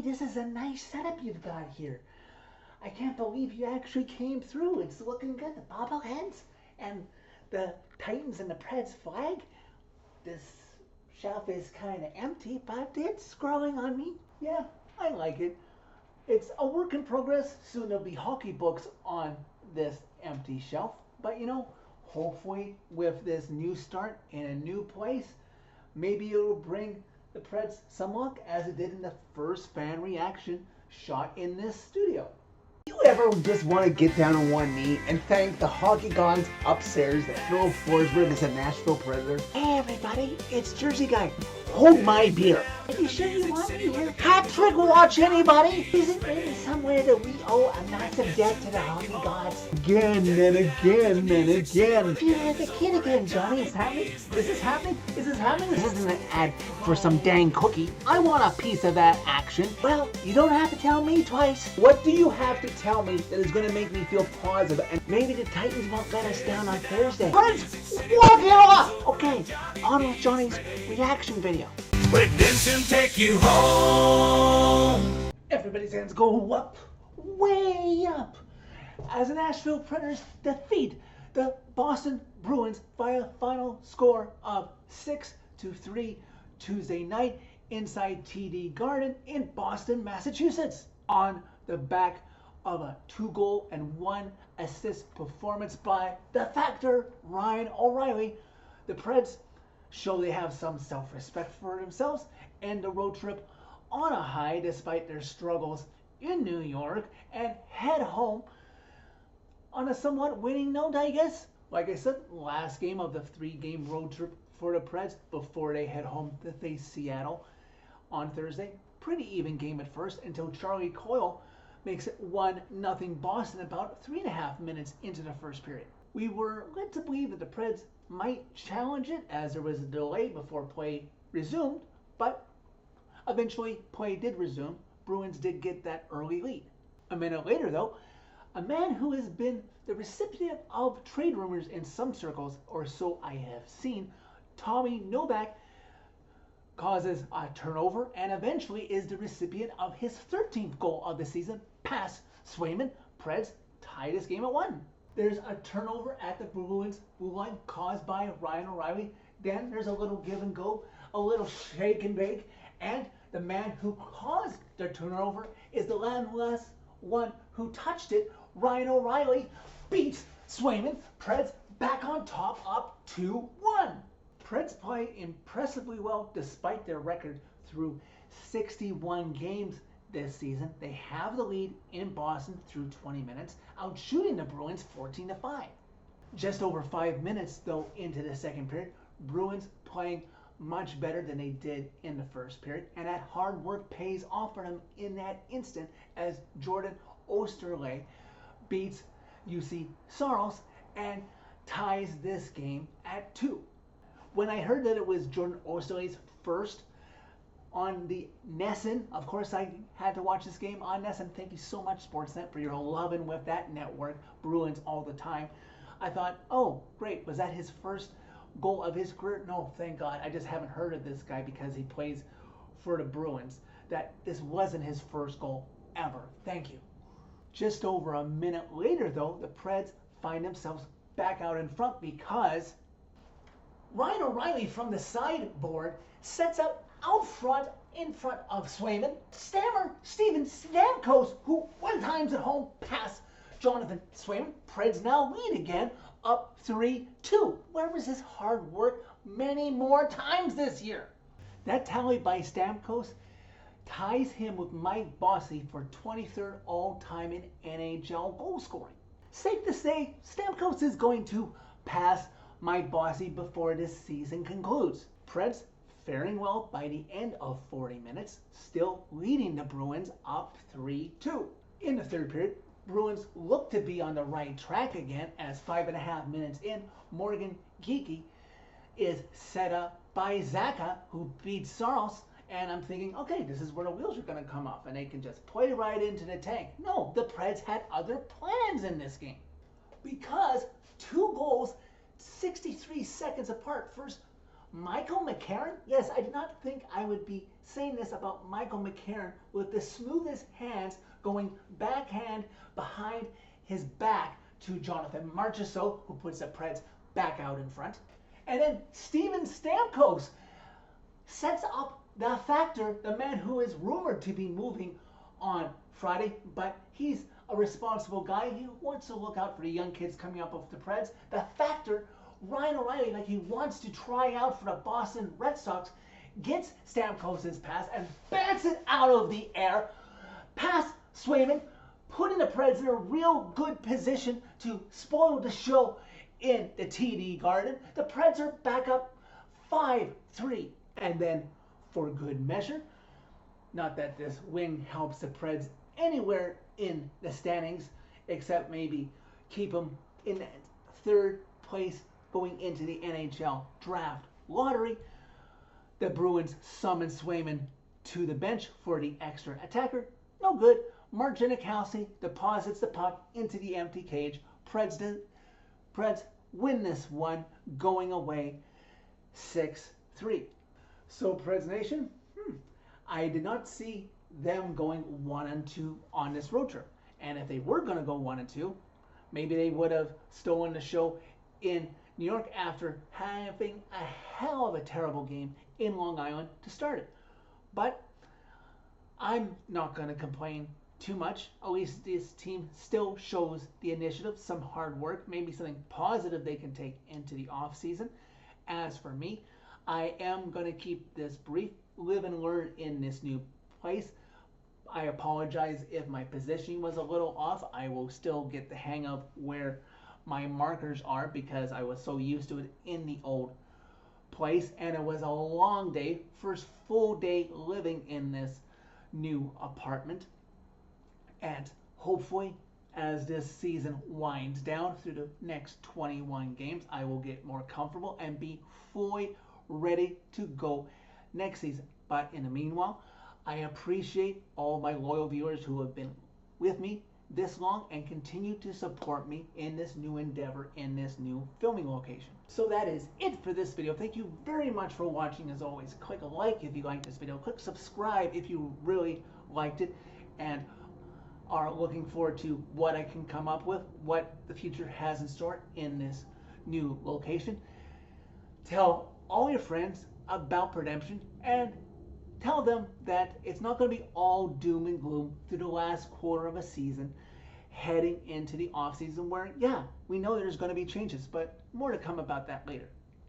Johnny, this is a nice setup you've got here. I can't believe you actually came through. It's looking good. The bobbleheads and the Titans and the Preds flag. This shelf is kind of empty, but it's growing on me. Yeah, I like it. It's a work in progress. Soon there'll be hockey books on this empty shelf. But hopefully with this new start in a new place, maybe it'll bring the Preds some luck as it did in the first fan reaction shot in this studio. You ever just want to get down on one knee and thank the hockey gods upstairs that Phil Forsberg is a Nashville Predator? Hey everybody, it's Jersey Guy. Hold my beer. Are you sure you want me here? Hat trick watch anybody? Is it maybe somewhere that we owe a massive debt to the hockey gods? Again and again and again. You're like a kid again, Johnny. Is this happening? Is this happening? This isn't an ad for some dang cookie. I want a piece of that action. Well, you don't have to tell me twice. What do you have to tell me that is going to make me feel positive? And maybe the Titans won't let us down on Thursday. Preds, walk it off! Okay, on with Johnny's reaction video. Redemption take you home. Everybody's hands go up, way up, as the Nashville Predators defeat the Boston Bruins by a final score of 6-3 Tuesday night inside TD Garden in Boston, Massachusetts. On the back of a 2-goal and 1-assist performance by the Factor Ryan O'Reilly, the Preds show they have some self-respect for themselves and the road trip on a high despite their struggles in New York and head home on a somewhat winning note, I guess. Like I said, last game of the 3-game road trip for the Preds before they head home to face Seattle on Thursday. Pretty even game at first until Charlie Coyle makes it 1-0 Boston about 3.5 minutes into the first period. We were led to believe that the Preds might challenge it as there was a delay before play resumed, but eventually play did resume. Bruins did get that early lead. A minute later though, a man who has been the recipient of trade rumors in some circles, or so I have seen, Tommy Novak, causes a turnover and eventually is the recipient of his 13th goal of the season past Swayman. Preds tie this game at 1. There's a turnover at the Bruins blue line caused by Ryan O'Reilly. Then there's a little give and go, a little shake and bake, and the man who caused the turnover is the last one who touched it. Ryan O'Reilly beats Swayman. Preds back on top, up 2-1. Preds play impressively well despite their record through 61 games this season. They have the lead in Boston through 20 minutes, outshooting the Bruins 14-5. Just over 5 minutes though into the second period, Bruins playing much better than they did in the first period, and that hard work pays off for them in that instant as Jordan Osterley beats UC Saros and ties this game at 2. When I heard that it was Jordan Osterley's first on the Nesson, of course I had to watch this game on Nesson. Thank you so much, Sportsnet, for your loving with that network, Bruins all the time. I thought, oh great, was that his first goal of his career? No, thank God. I just haven't heard of this guy because he plays for the Bruins, that this wasn't his first goal ever. Thank you. Just over a minute later though, the Preds find themselves back out in front because Ryan O'Reilly from the sideboard sets up out front in front of Swayman. Steven Stamkos, who one time's at home past Jonathan Swayman. Preds now lead again, up 3-2. Where was his hard work many more times this year? That tally by Stamkos ties him with Mike Bossy for 23rd all-time in NHL goal scoring. Safe to say, Stamkos is going to pass Mike Bossy before this season concludes. Preds faring well by the end of 40 minutes, still leading the Bruins up 3-2. In the third period, Bruins look to be on the right track again as 5.5 minutes in, Morgan Geekie is set up by Zaka, who beats Saros, and I'm thinking, okay, this is where the wheels are going to come off and they can just play right into the tank. No, the Preds had other plans in this game because 2 goals 63 seconds apart. First Michael McCarron? Yes, I did not think I would be saying this about Michael McCarron with the smoothest hands going backhand behind his back to Jonathan Marchessault, who puts the Preds back out in front. And then Steven Stamkos sets up the Factor, the man who is rumored to be moving on Friday, but he's a responsible guy. He wants to look out for the young kids coming up with the Preds. The Factor, Ryan O'Reilly, like he wants to try out for the Boston Red Sox, gets Stamkos' pass and bats it out of the air past Swayman, putting the Preds in a real good position to spoil the show in the TD Garden. The Preds are back up 5-3. And then, for good measure, not that this win helps the Preds anywhere in the standings, except maybe keep them in third place going into the NHL draft lottery. The Bruins summon Swayman to the bench for the extra attacker. No good. Mark Janikowski deposits the puck into the empty cage. Preds win this one, going away 6-3. So Preds Nation, I did not see them going 1-2 on this road trip. And if they were going to go 1-2, maybe they would have stolen the show in New York after having a hell of a terrible game in Long Island to start it. But I'm not going to complain too much. At least this team still shows the initiative, some hard work, maybe something positive they can take into the off season. As for me, I am going to keep this brief, live and learn in this new place. I apologize if my positioning was a little off. I will still get the hang of where my markers are because I was so used to it in the old place, and it was a long day, first full day living in this new apartment. And hopefully, as this season winds down through the next 21 games, I will get more comfortable and be fully ready to go next season. But in the meanwhile, I appreciate all my loyal viewers who have been with me this long and continue to support me in this new endeavor, in this new filming location. So that is it for this video. Thank you very much for watching. As always, click a like if you liked this video. Click subscribe if you really liked it and are looking forward to what I can come up with, what the future has in store in this new location. Tell all your friends about Redemption and tell them that it's not going to be all doom and gloom through the last quarter of a season heading into the off season where, yeah, we know there's going to be changes, but more to come about that later.